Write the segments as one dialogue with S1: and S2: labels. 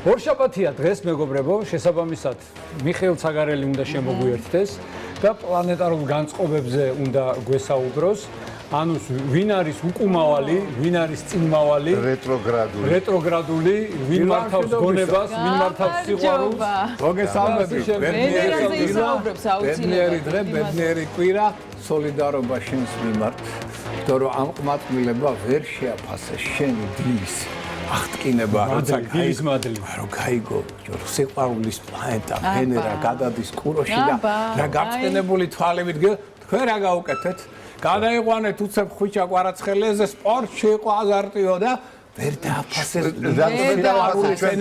S1: ორშაბათია დღეს მეგობრებო, შესაბამისად მიხეილ ცაგარელი უნდა შემოგვიერთდეს და პლანეტარულ განწყობებზე უნდა გვესაუბროს. ანუ ვინ არის უკუმავალი, ვინ არის წინმავალი, რეტროგრადული, ვინ მართავს გონებას, ვინ მართავს სიყვარულს.
S2: მოგესალმებით, ბედნიერი დღე, ბედნიერი კვირა, სოლიდარობა შენს მიმართ, იმიტომ რომ ამ ყმაწვილება ვერ შეაფასე შენი დილის აღტკინება, როცა გაიგო, სიყვარულის პლანეტა ვენერა გადადის კუროში და რა გაწყენებული თვალებით თქვენ რა გაუკეთეთ? გადაიყვანეთ უცებ ხუჭა კვარაცხელეზე, სპორტში იყო აზარტიო და ვერ დააფასეთ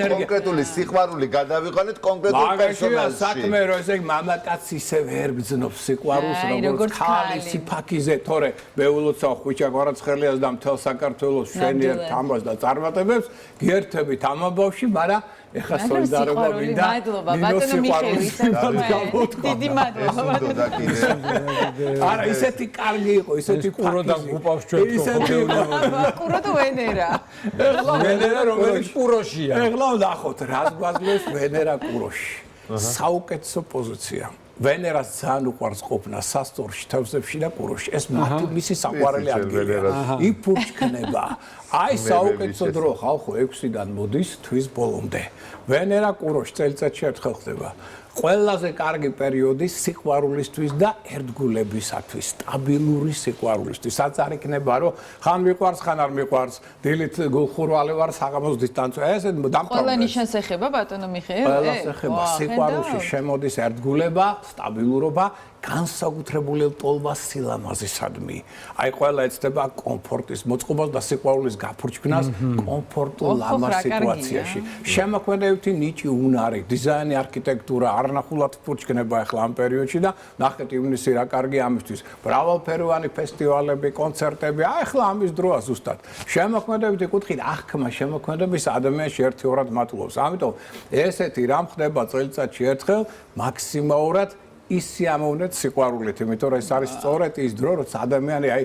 S3: კონკრეტული სიყვარული გადავიყვანეთ კონკრეტულ პერსონაჟში.
S2: საქმე რომ ესე მამაკაცი ისე ვერ ბძნობს სიყვარულს როგორც ხალი სიფაქიზე, თორე მეულოცავ ხუჭა კვარაცხელიას და მთელ საქართველოს შვენიერ თამბას და წარმატებებს გიერთებით ამ ამბავში, მაგრამ ეხლა სოლიდარობა მინდა.
S4: მადლობა ბატონო მიხეილ, დიდი მადლობა ბატონო.
S2: არა, ისეთი კარგი იყო, ისეთი
S1: ყურო და გუპავს ჩვენ
S4: ყურო და ვენერა.
S1: ვენერა რომელიც ყუროშია.
S2: ეხლა ვნახოთ, რას გვაძლევს ვენერა ყუროში. საუკეთესო პოზიცია. ვენერას ძალიან უყვარს ყოფნა სასწორში, თევზებში და ყუროში. ეს მისი საყვარელი ადგილია. იფურჩქნება. აი საუკეთესო დრო ხალხო 6-დან მოდის თვის ბოლომდე. ვენერა ყუროში წელიწადში ერთხელ ხდება. ყველაზე კარგი პერიოდი სიყვარულისთვის და ერთგულებისათვის, სტაბილური სიყვარულისთვის. რაც არ იქნება, რომ ხან მიყვარს, ხან არ მიყვარს, დილით გულხურვალე ვარ, საღამოს დისტანცია. ეს დამთავრდა.
S4: ყველა ნიშანს ეხება ბატონო მიხეილ?
S2: ყველას ეხება სიყვარულში შემოდის ერთგულება, სტაბილურობა, განსაკუთრებული ლტოლვა სილამაზისადმი. აი ყველა ეცდება კომფორტის მოწყობას და სიყვარულის გაფურჩქნას კომფორტულ ლამაზ სიტუაციაში. შემოქმედებითი ნიჭი, უნარი, დიზაინი, არქიტექტურა არნახულად ფურჩქნება ახლა ამ პერიოდში და ნახეთ ივნისი რა კარგი ამისთვის. მრავალფეროვანი ფესტივალები, კონცერტები, აი ახლა ამის დროა ზუსტად. შემოქმედებითი კუთხით აღქმა შემოქმედების ადამიანში ერთი-ორად მატულობს. ამიტომ ესეთი რამ ხდება წელიწადში ერთხელ მაქსიმალურად ისიამოვნეთ სიყვარულით, იმიტომ რომ ეს არის სწორედ ის დრო, როცა ადამიანი აი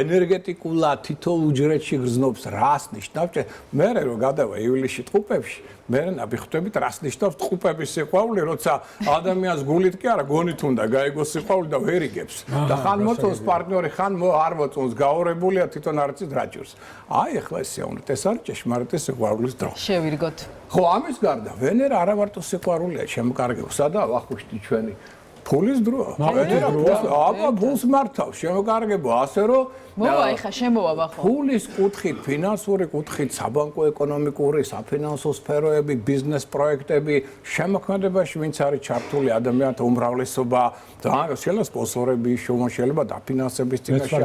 S2: ენერგეტიკულად თითოეულ უჯრედში გრძნობს, რას ნიშნავს? მე რო გადავა ივლისში ტყუპებში, მე ნაბიხტებით რას ნიშნავს ტყუპების სიყვარული, როცა ადამიანს გულით კი არა, გონით უნდა გაიგოს სიყვარული და ვერ იგებს. და ხან მოწონს პარტნიორი, ხან არ მოწონს, გაორებულია თვითონ არ იცის რა ჭირს. აი ახლა ისიამოვნეთ, ეს არის ჭეშმარიტი სიყვარულის დრო.
S4: შევირგოთ.
S2: ხო, ამის გარდა ვენერა არა მარტო სიყვარულია, შემოკარგება, სადაა ვახუშტი ჩვენი ფულის დროა. აბა ფულს მართავს, შემოკარგება ასე რომ
S4: მოვა ეხა შემოვა ბახო.
S2: ფულის კუთხით, ფინანსური კუთხით, საბანკო ეკონომიკური, საფინანსო სფეროები, ბიზნეს პროექტები, შემოქმედებაში ვინც არის ჩართული ადამიანთა უმრავლესობა, ძალიან შეიძლება სპონსორები, შეიძლება დაფინანსების წინაშე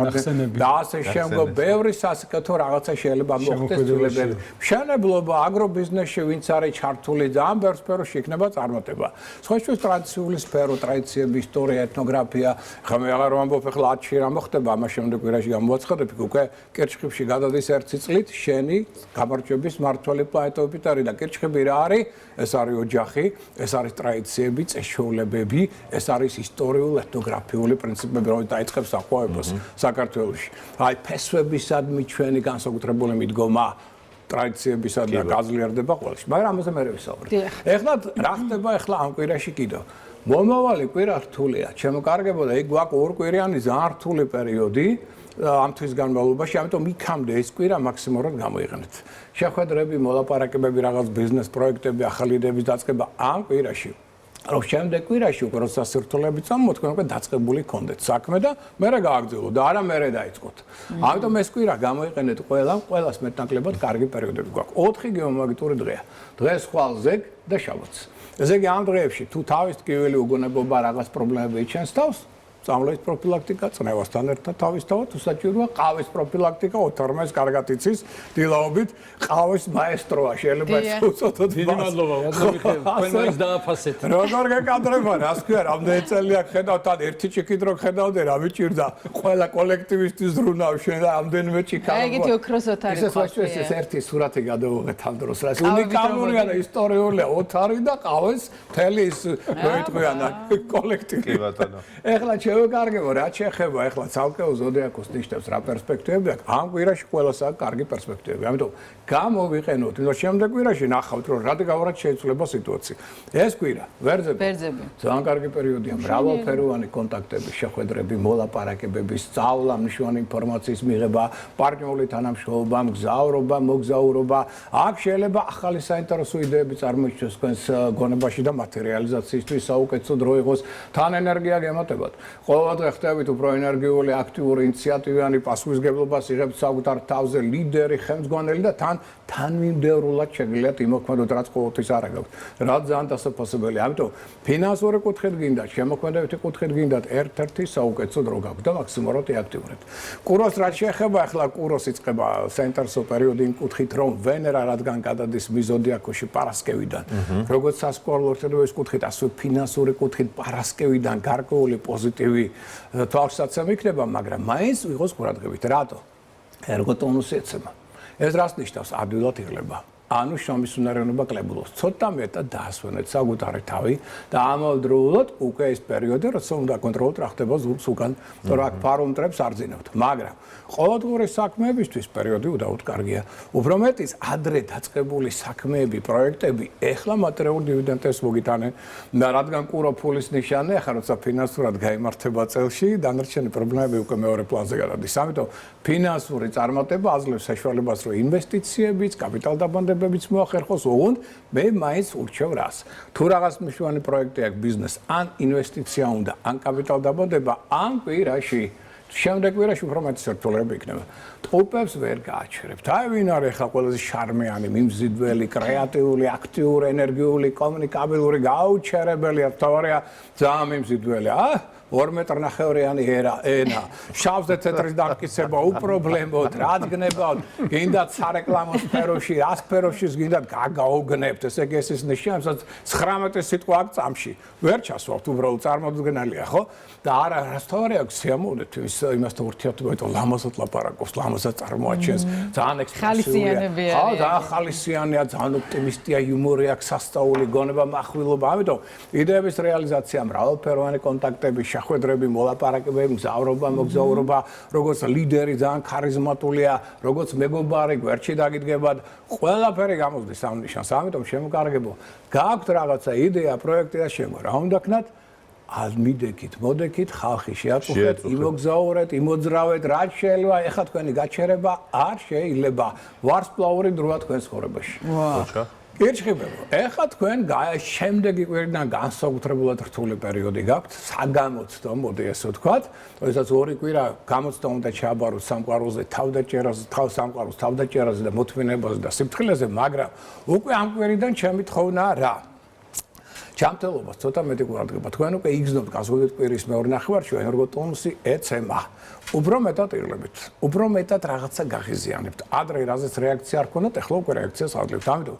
S2: და ასე შემდგომ ბევრი სასიკეთო რაღაცა შეიძლება მოხდეს ძვლებები. მშენებლობა, აგრობიზნესში ვინც არის ჩართული, ძალიან ბევრ სფეროში იქნება წარმატება. სხვა ტრადიციული სფერო, ტრადიციები, ისტორია, ეთნოგრაფია, ხა მე აღარ ვამბობ ახლა 10-ში რა მოხდება, ამას შემდეგ ვირაში მოაცხადებ უკვე კირჩხიბში გადადის ერთი წლით შენი გამარჯვების მართველი პლანეტობით არის და კირჩხიბი რა არის? ეს არის ოჯახი, ეს არის ტრადიციები, წესჩვეულებები, ეს არის ისტორიულ ეთნოგრაფიული პრინციპები, რომელიც დაიწყებს საყვარებას საქართველოში. აი ფესვებისადმი ჩვენი განსაკუთრებული მიდგომა ტრადიციებისა და გაძლიერდება ყველაში. მაგრამ ამაზე მე ვისაუბრებ. ეხლა რა ხდება ახლა ამ კვირაში კიდევ? მომავალი კვირა რთულია. შემოკარგებოდა იქ გვაქვს ორკვირიანი ძალიან რთული პერიოდი ამ თვის განმავლობაში, ამიტომ იქამდე ეს კვირა მაქსიმალურად გამოიყენეთ. შეხვედრები, მოლაპარაკებები, რაღაც ბიზნეს პროექტები, ახალი იდეების დაწყება ამ კვირაში. რომ შემდეგ კვირაში უკვე როცა სირთულეები წამოთქვენ, თქვენ უკვე დაწყებული გქონდეთ საქმე და მერე გააგრძელოთ და არა მერე დაიწყოთ. ამიტომ ეს კვირა გამოიყენეთ ყველას მეტნაკლებად კარგი პერიოდები გვაქვს. 4 გეომაგნიტური დღეა. დღეს ხვალ ზეგ და შაბათს. ზეგი ამ დღეებში თუ თავის ტკივილი უგონებობა რაღაც პრობლემები იჩენს თავს, წამლების პროფილაქტიკა, წნევასთან ერთად თავისთავად უსაჭიროა, ყავის პროფილაქტიკა, ოთორმეს კარგად იცის, დილაობით ყავის მაესტროა, შეიძლება უწოდოთ.
S1: დიდი მადლობა, მიხეილ, თქვენ მაინც დააფასეთ.
S2: როგორ გეკადრება, რას ქვია, რამდენი წელია ხედავთ, ან ერთი ჭიქით რო ხედავდე, რა მიჭირდა, ყველა კოლექტივისტის ზრუნავ შენ და ამდენიმე ჭიქა.
S4: აი ეგეთი ოქროსოთ არის.
S2: ეს ერთი სურათი გადავუღეთ ამ დროს, რა უნიკალურია და ისტორიულია, ოთარი და ყავის მთელი ის როიტყვიანა კოლექტივი.
S3: კი ბატონო.
S2: ეხლა შევეკარგებო, რაც შეეხება ახლა ცალკეულ ზოდიაქოს ნიშნებს რა პერსპექტივები აქვს, ამ კვირაში ყველას აქვს კარგი პერსპექტივები. ამიტომ გამოვიყენოთ, რომ შემდეგ კვირაში ნახავთ, რომ რადიკალურად შეიცვლება სიტუაცია. ეს კვირა, ვერძები. ძალიან კარგი პერიოდია, მრავალფეროვანი კონტაქტები, შეხვედრები, მოლაპარაკებები, სწავლა, მნიშვნელოვანი ინფორმაციის მიღება, პარტნიორული თანამშრომლობა, მგზავრობა, მოგზაურობა. აქ შეიძლება ახალი საინტერესო იდეები წარმოიჩინოს თქვენს გონებაში და მათი რეალიზაციისთვის საუკეთესო დრო იყოს. თან ენერგია გემატებათ. ყოველდღე ხდებით უფრო ენერგიული, აქტიური, ინიციატივიანი პასუხისმგებლობას იღებთ საკუთარ თავზე ლიდერი, ხელმძღვანელი და თანმიმდევრულად შეგიძლიათ იმოქმედოთ, რაც ყოველთვის არ აგაქვთ. რაც ძალიან დასაფასებელია. ამიტომ ფინანსური კუთხით გინდათ, შემოქმედებითი კუთხით გინდათ, ერთ-ერთი საუკეთესო დრო გაქვთ და მაქსიმალურად აქტიურობთ. კუროს რაც შეეხება, ახლა კუროს იწყება საინტერესო პერიოდი იმ კუთხით, რომ ვენერა რადგან გადადის მიზოდიაქოში პარასკევიდან, როგორც სასკოლო ორთოდოქსის კუთხით, ასევე ფინანსური კუთხით პარასკევიდან გარკვეული პოზიტივი თვალსაცემი იქნება, მაგრამ მაინც ვიღოს ყურადღებით. რატო? ერგოტონუსი ეცემა. ეს რას ნიშნავს? ადვილად იღლება. ანუ შრომისუნარიანობა კლებულობს. ცოტა მეტად დაასვენეთ საკუთარი თავი და ამავდროულად უკვე ეს პერიოდი, როცა უნდა კონტროლოთ რა ხდება ზურგს უკან, თორე აქ პარომტრებს არ ძინავთ. მაგრამ ყოველდღიური საქმეებისთვის პერიოდი უდაოდ კარგია. უფრო მეტიც ადრე დაწყებული საქმეები, პროექტები ეხლა მატერიალურ დივიდენდებს მოგიტანენ, რადგან კურო ფულის ნიშანია, ხა როცა ფინანსურად გაიმართება წელში, დანარჩენი პრობლემები უკვე მეორე პლანზე გადადის. ამიტომ ფინანსური წარმატება აძლევს საშუალებას, რომ ინვესტიციებიც, კაპიტალდაბანდებებიც მოახერხოს, ოღონდ მე მაინც ურჩევ რას. თუ რაღაც მნიშვნელოვანი პროექტი აქვს ბიზნეს, ან ინვესტიცია უნდა, ან კაპიტალდაბანდება, ან კვირაში შემდეგ კვირაში უფრო მეტი სერტოლები იქნება. ტყუპებს ვერ გააჩერებთ. აი ვინ არის ახლა ყველაზე შარმიანი, მიმზიდველი, კრეატიული, აქტიური, ენერგიული, კომუნიკაბელური, გაუჩერებელი, თავარია ძალიან მიმზიდველი. 2 მეტრნახევრიანი ენა, შავზე თეთრის დამტკიცება, უპრობლემოდ, რადგნებოდ, გინდათ სარეკლამო სფეროში, რა სფეროშიც გინდათ გაგაოგნებთ, ესე იგი ეს ნიშნავს 19 სიტყვა აქ წამში. ვერ ჩასვალთ, უბრალოდ წარმოუდგენელია, ხო? და არა, რასთავარი აქვს სიამოვნებთ იმასთან ურთიერთობებით, ლამაზად ლაპარაკობს, ლამაზად წარმოაჩენს, ძალიან ექსპრესიულია. ხო, ძალიან ხალისიანია, ძალიან ოპტიმისტია, იუმორი აქვს, სასწაული, გონება, מחვილობა. ამიტომ იდეების რეალიზაცია, მრავალფეროვანი კონტაქტები, შეხვედრები, მოლაპარაკებები, მგზავრობა, მოგზაურობა, როგორც ლიდერი ძალიან ქარიზმატულია, როგორც მეგობარი, გვერდში დაგიდგებათ, ყველაფერი გამოსდის ამ ნიშანს. ამიტომ შემოკარგებო, გააქვთ რაღაცა იდეა, პროექტი და შემო, რა უნდა ქნათ? მიდექით, მოდექით, ხალხი შეაწუხეთ, იმოგზაურეთ, იმოძრავეთ, რაც შეიძლება, ეხლა თქვენი გაჩერება არ შეიძლება. ვარსკვლავური დროა თქვენ ცხოვრებაში. კირჩხიბებო, ეხლა თქვენ შემდეგი კვირიდან განსაკუთრებულად რთული პერიოდი გაქვთ, საგამოცდო, მოდი ესე ვთქვათ, როდესაც 2 კვირა გამოცდა უნდა ჩააბაროთ სამყაროზე, სამყაროს თავდაჭერაზე და მოთმინებაზე და სიფრთხილეზე, მაგრამ უკვე ამ კვირიდან ჩემი თხოვნა რა? ჯანმრთელობას ცოტა მეტი ყურადღება. თქვენ უკვე იგრძნობთ გასული კვირის მეორე ნახევარში ენერგოტონუსი ეცემა. უფრო მეტად იღლებით, უფრო მეტად რაღაცა გაღიზიანებთ. ადრე რაზეც რეაქცია არ ქონდათ, ახლა უკვე რეაქციას აძლევთ. ამიტომ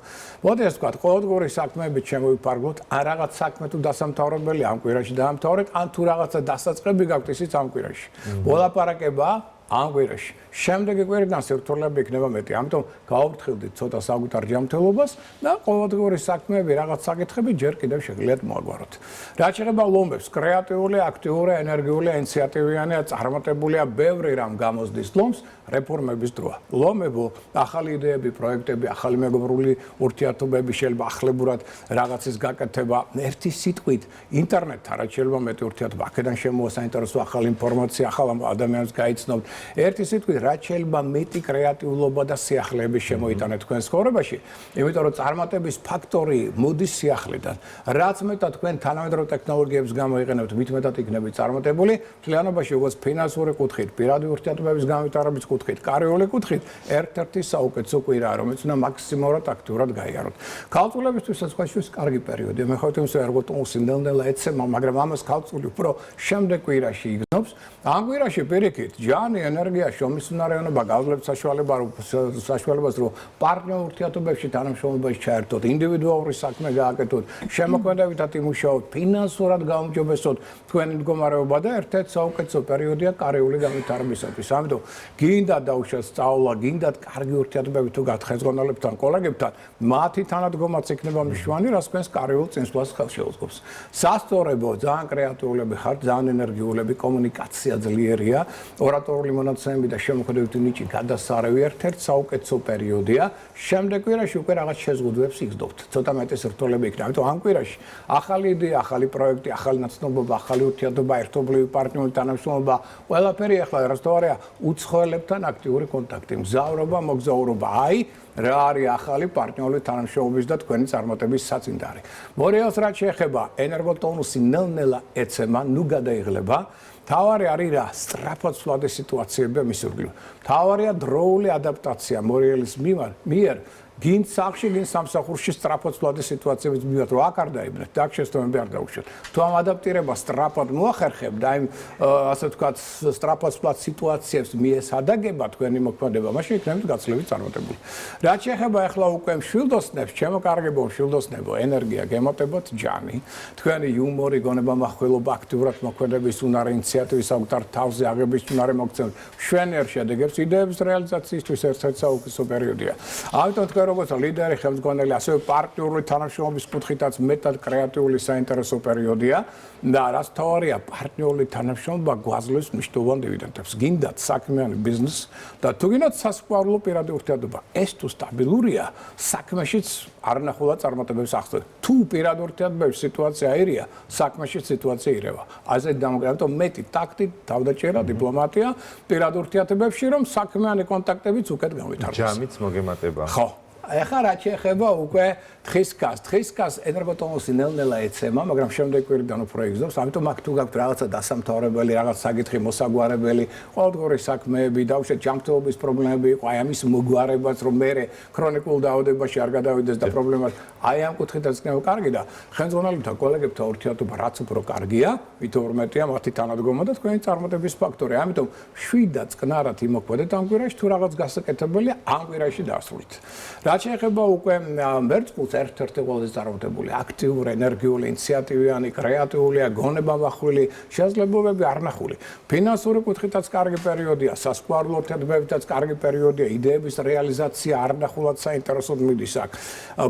S2: მოდი ეს ვთქვათ, ყოველდღიური საქმეებით შემოვიფარგლოთ, ან რაღაც საქმე თუ დასამთავრებელი ამ კვირაში დაამთავრეთ, ან თუ რაღაცა დასაწყები გაქვთ ისიც ამ კვირაში. მოლაპარაკება ამ კვირაში. შემდეგი კვირიდან სირთულეები იქნება მეტი. ამიტომ გავაფრთხილდით ცოტა საკუთარ ჯანმრთელობას და ყოველდღიური საქმეები, რაღაც საკითხები ჯერ კიდევ შეგიძლიათ მოაგვაროთ. რაც შეეხება ლომებს, კრეატიული, აქტიური, ენერგიული, ინიციატივიანი, წარმატებულია, ბევრი რამ გამოსდის ლომს, რეფორმების დროა. ლომებო, ახალი იდეები, პროექტები, ახალი მეგობრული ურთიერთობები, შეიძლება ახლებურად რაღაცის გაკეთება, ერთი სიტყვით, ინტერნეტთან რაც შეიძლება მეტი ურთიერთობა, აქედან შემოვა საინტერესო ახალი ინფორმაცია, ახალ ადამიანს გაიცნობთ. ერთი სიტყვით, რაც შეიძლება მეტი კრეატიულობა და სიახლეები შემოიტანეთ თქვენ ცხოვრებაში, იმიტომ რომ წარმატების ფაქტორი მოდის სიახლედან. რაც მეტად თქვენ თანამედროვე ტექნოლოგიებს გამოიყენებთ, მით მეტად იქნებით წარმატებული, მთლიანობაში როგორც ფინანსური კუთხით, პირადი ურთიერთობების განვითარების კუთხით, კარიერული კუთხით, ერთ-ერთი საუკეთესო კვირაა, რომელიც უნდა მაქსიმალურად აქტიურად გაიაროთ. ქალწულებისთვისაც ხაშვის კარგი პერიოდია. მე ხავთ იმის ერგოტონუსი ნელ-ნელა ეცემა, მაგრამ ამას ქალწული უფრო შემდეგ კვირაში იგრძნობს. ამ კვირაში პირიქით, ჯანი, ენერგია, შრომისუნარიანობა გაძლევთ საშუალებას, რომ პარტნიორ ურთიერთობებში თანამშრომლობაში ჩაერთოთ, ინდივიდუალური საქმე გააკეთოთ, შემოქმედებითად იმუშაოთ, ფინანსურად გაუმჯობესოთ თქვენი მდგომარეობა და ერთ-ერთი საუკეთესო პერიოდია კარიერული განვითარებისათვის. ამიტომ გინდა გინდა დაუშვათ სწავლა, გინდათ კარგი ურთიერთობები თუ გათხეზღონალებთან, კოლეგებთან, მათი თანადგომაც იქნება მნიშვნელოვანი, რაც თქვენს კარიერულ წინსვლას ხელს შეუწყობს. სასწორებო, ძალიან კრეატიულები ხართ, ძალიან ენერგიულები, კომუნიკაცია ძლიერია, ორატორული მონაცემები და შემოქმედებითი ნიჭი გადასარევი ერთ-ერთი საუკეთესო პერიოდია. შემდეგ კვირაში უკვე რაღაც შეზღუდვებს იგრძნობთ. ცოტა მეტი სრთოლები იქნება. ამიტომ ამ კვირაში ახალი იდეა, ახალი პროექტი, ახალი ნაცნობობა, ახალი ურთიერთობა, ერთობლივი პარტნიორული თანამშრომლობა, ყველაფერი ახლა რასთავარია უცხოელებთან აქტიური კონტაქტი, მგზავრობა, მოგზაურობა. აი რა არის ახალი პარტნიორული თანამშრომლობის და თქვენი წარმატების საწინდარი. მორიელს რაც შეეხება ენერგოტონუსი ნელ-ნელა ეცემა, ნუ გადაიღლება. თავარი არის რა სწრაფად სვლადი სიტუაციები მისურგლივ. თავარია დროული ადაპტაცია მორიელის მიერ გინ სახში, გინ სამსახურში სწრაფად სვლადი სიტუაციების მივიღეთ, რომ აქ არ დაიბნეთ, და აქ შეცდომები არ დაუშვათ. თუ ამ ადაპტირებას სწრაფად მოახერხებთ, აი ასე ვთქვათ, სწრაფად სვლად სიტუაციებს მიესადაგება თქვენი მოქმედება, მაშინ იქნებით გაცილებით წარმატებული. რაც შეეხება ახლა უკვე მშვილდოსნებს, ჩემო კარგებო მშვილდოსნებო, ენერგია, გემოტებოთ ჯანი, თქვენი იუმორი, გონებამახვილობა, აქტიურად მოქმედების უნარი, ინიციატივის საკუთარ თავზე აღების უნარი მოგცემთ, მშვენიერ შედეგებს, იდეების რეალიზაციისთვის ერთ-ერთი საუკეთესო პერიოდია. ამიტომ თქვენ როგორც ლიდერი, ხელმძღვანელი, ასევე პარტნიორული თანამშრომლობის კუთხითაც მეტად კრეატიული საინტერესო პერიოდია და რაც თავარია პარტნიორული თანამშრომლობა გვაძლევს მნიშვნელოვან დივიდენდებს. გინდათ საქმიანი ბიზნესი და თუ გინდათ სასიყვარულო პირადი ურთიერთობა, ეს თუ სტაბილურია, საქმეშიც არნახულად წარმატებებს ახდენს. თუ პირადი ურთიერთობების სიტუაცია აირია, საქმეშიც სიტუაცია ირევა. ასე დამოკიდებით მეტი ტაქტი, თავდაჭერა, დიპლომატია პირადი ურთიერთობებში, რომ საქმიანი კონტაქტებიც უკეთ განვითარდეს.
S5: ჯამიც მოგემატება.
S2: ხო. ახლა რაც შეეხება უკვე თხისკას ენერგოტონუსი ნელ-ნელა ეცემა, მაგრამ შემდეგ კვირიდან უფრო იგრძნობს, ამიტომ აქ თუ გაქვთ რაღაცა დასამთავრებელი, რაღაც საკითხი მოსაგვარებელი, ყოველდღიური საქმეები, დაუშვათ ჯანმრთელობის პრობლემები იყო, აი ამის მოგვარებაც, რომ მე ქრონიკულ დაავადებაში არ გადავიდეს და პრობლემას, აი ამ კუთხითაც იქნება კარგი და ხელმძღვანელებთან, კოლეგებთან ურთიერთობა რაც უფრო კარგია, მით უმეტია მათი თანადგომა და თქვენი წარმატების ფაქტორი. ამიტომ შვიდა წყნარად იმოქმედეთ ამ კვირაში, თუ რაღაც გასაკეთებელია, ამ კვირაში დაასრულეთ. რაც შეეხება უკვე მერწყულს ერთ-ერთი ყველაზე წარმატებული, აქტიური, ენერგიული, ინიციატივიანი, კრეატიულია, გონებამახვილი, შესაძლებლობები არნახული. ფინანსური კუთხითაც კარგი პერიოდია, სასიყვარულო ურთიერთობებითაც კარგი პერიოდია, იდეების რეალიზაცია არნახულად საინტერესოდ მიდის აქ.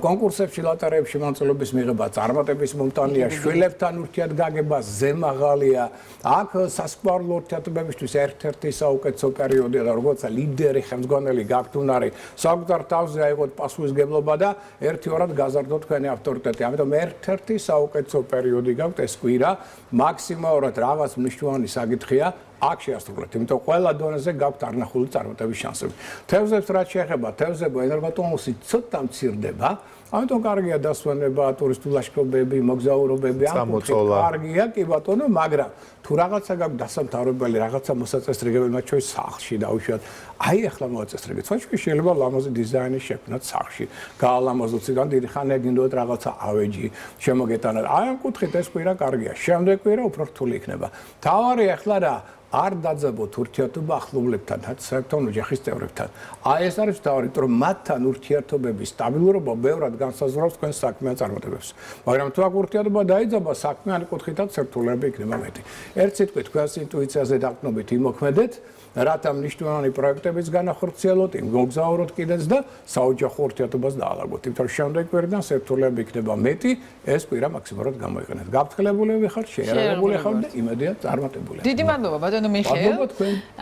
S2: კონკურსებში, ლოტარეებში მონაწილეობის მიღება წარმატების მომტანია, შვილებთან ურთიერთგაგება ზემაღალია. აქ სასიყვარულო ურთიერთობებისთვის ერთ-ერთი საუკეთესო პერიოდია და როგორც ლიდერი, ხელმძღვანელი გაქვთ უნარი, საკუთარ თავზე აიღოთ პასუხისმგებლობა და ერთი-ორად გაზარდოთ თქვენი ავტორიტეტი. ამიტომ ერთ-ერთი საუკეთესო პერიოდი გაქვთ ეს კვირა, მაქსიმალურად რაღაც მნიშვნელოვანი საკითხია აქ შეასრულეთ. იმიტომ ყველა დონეზე გაქვთ არნახული წარმატების შანსები. თევზებს რაც შეეხება, თევზებო ენერგოტონუსი ცოტა მცირდება. ამიტომ კარგია დასვენება, ტურისტული ლაშქრობები, მოგზაურობები, ამ კუთხით კარგია, კი ბატონო, მაგრამ თუ რაღაცა გაქვთ დასამთავრებელი, რაღაცა მოსაწესრიგებელი, მათ შორის სახლში დაუშვათ, აი ახლა მოაწესრიგეთ. თქვენ შეიძლება ლამაზი დიზაინის შექმნათ სახლში. გაალამაზოთ სიდან დიდი ხანია გინდათ რაღაცა ავეჯი, შემოგეტანათ. აი ამ კუთხით ეს კვირა კარგია. შემდეგ კვირა უფრო რთული იქნება. თავარი ახლა რა არ დაძაბოთ ურთიერთობა ახლობლებთან, საერთოდ ოჯახის წევრებთან. აი ეს არის თავი, რომ მათთან ურთიერთობების სტაბილურობა ბევრად განსაზღვრავს თქვენს საქმიან წარმატებებს. მაგრამ თუ აქ ურთიერთობა დაიძაბა, საქმიანი კუთხითაც სირთულეები იქნება მეტი. ერთ სიტყვით, თქვენს ინტუიციაზე დაყრდნობით იმოქმედეთ, რათა მნიშვნელოვანი პროექტებიც განახორციელოთ, მოგზაუროთ კიდეც და საოჯახო ურთიერთობას დაალაგოთ. იმიტომ რომ შემდეგ კვირიდან სირთულეები იქნება მეტი, ეს კვირა მაქსიმალურად გამოიყენეთ. გაფრთხილებულები ხართ, შეიარაღებული ხართ და იმედია წარმატებული.
S4: დიდი მადლობა ბატონო მიხეილ.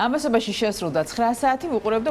S4: ამასობაში შესრულდა 9 საათი, ვუყურებთ